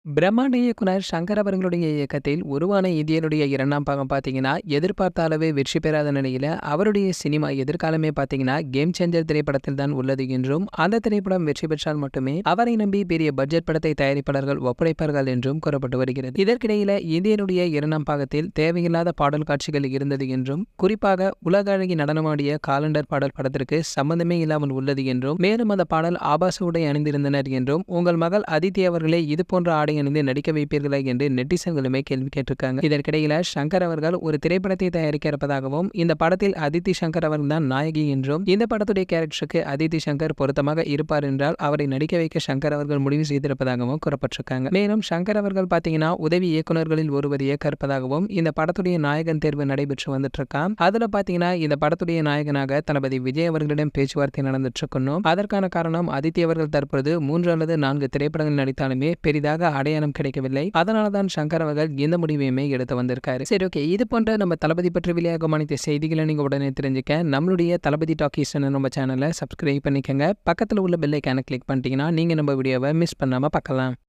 பிரம்மாண்ட இயக்குனர் சங்கர் அவர்களுடைய இயக்கத்தில் உருவான இந்தியனுடைய 2ஆம் பாகம் பார்த்தீங்கன்னா, எதிர்பார்த்த அளவு வெற்றி பெறாத நிலையில, அவருடைய சினிமா எதிர்காலமே பார்த்தீங்கன்னா, கேம் சேஞ்சர் திரைப்படத்தில் தான் உள்ளது என்றும், அந்த திரைப்படம் வெற்றி பெற்றால் மட்டுமே அவரை நம்பி பெரிய பட்ஜெட் படத்தை தயாரிப்பாளர்கள் ஒப்படைப்பார்கள் என்றும் கூறப்பட்டு வருகிறது. இதற்கிடையில இந்தியனுடைய 2ஆம் பாகத்தில் தேவையில்லாத பாடல் காட்சிகள் இருந்தது என்றும், குறிப்பாக உலக அழகி நடனமாடிய காலண்டர் பாடல் படத்திற்கு சம்பந்தமே இல்லாமல் உள்ளது என்றும், மேலும் அந்த பாடல் ஆபாச உடை அணிந்திருந்தனர் என்றும், உங்கள் மகள் அதித்தி அவர்களே இது போன்ற ஆடை அணிந்து நடிக்க வைப்பீர்களா என்று நெட்டிசன்களுமே கேள்வி கேட்டிருக்காங்க. இதற்கிடையில சங்கர் அவர்கள் ஒரு திரைப்படத்தை தயாரிக்க இருப்பதாகவும், இந்த படத்தில் அதித்தி சங்கர் அவர்கள் தான் நாயகி என்றும், இந்த படத்துடைய கேரக்டருக்கு அதித்தி சங்கர் பொருத்தமாக இருப்பார் என்றால் அவரை நடிக்க வைக்க சங்கர் அவர்கள் முடிவு செய்திருப்பதாகவும் கூறப்பட்டிருக்காங்க. மேலும் சங்கர் அவர்கள் பாத்தீங்கன்னா உதவி இயக்குநர்களில் ஒருவர் இயக்க இருப்பதாகவும், இந்த படத்துடைய நாயகன் தேர்வு நடைபெற்று வந்துட்டு இருக்கான். அதுல பாத்தீங்கன்னா இந்த படத்துடைய நாயகனாக தளபதி விஜய் அவர்களிடம் பேச்சுவார்த்தை நடந்துட்டு இருக்கணும். அதற்கான காரணம் அதித்தி அவர்கள் தற்பொழுது 3 அல்லது 4 திரைப்படங்கள் நடித்தாலுமே பெரிதாக அடையாளம் கிடைக்கவில்லை. அதனாலதான் சங்கர் அவர்கள் இந்த முடிவையுமே எடுத்து வந்திருக்காரு. சரி, ஓகே, இது போன்ற நம்ம தளபதி பற்றி வெளியாகும் அனைத்து செய்திகளை நீங்க உடனே தெரிஞ்சுக்க நம்மளுடைய தளபதி டாக்கீஸ் நம்ம சேனலை சப்ஸ்கிரைப் பண்ணிக்கங்க. பக்கத்துல உள்ள பெல் ஐகானை கிளிக் பண்ணிட்டீங்கன்னா நீங்க நம்ம வீடியோவை மிஸ் பண்ணாம பார்க்கலாம்.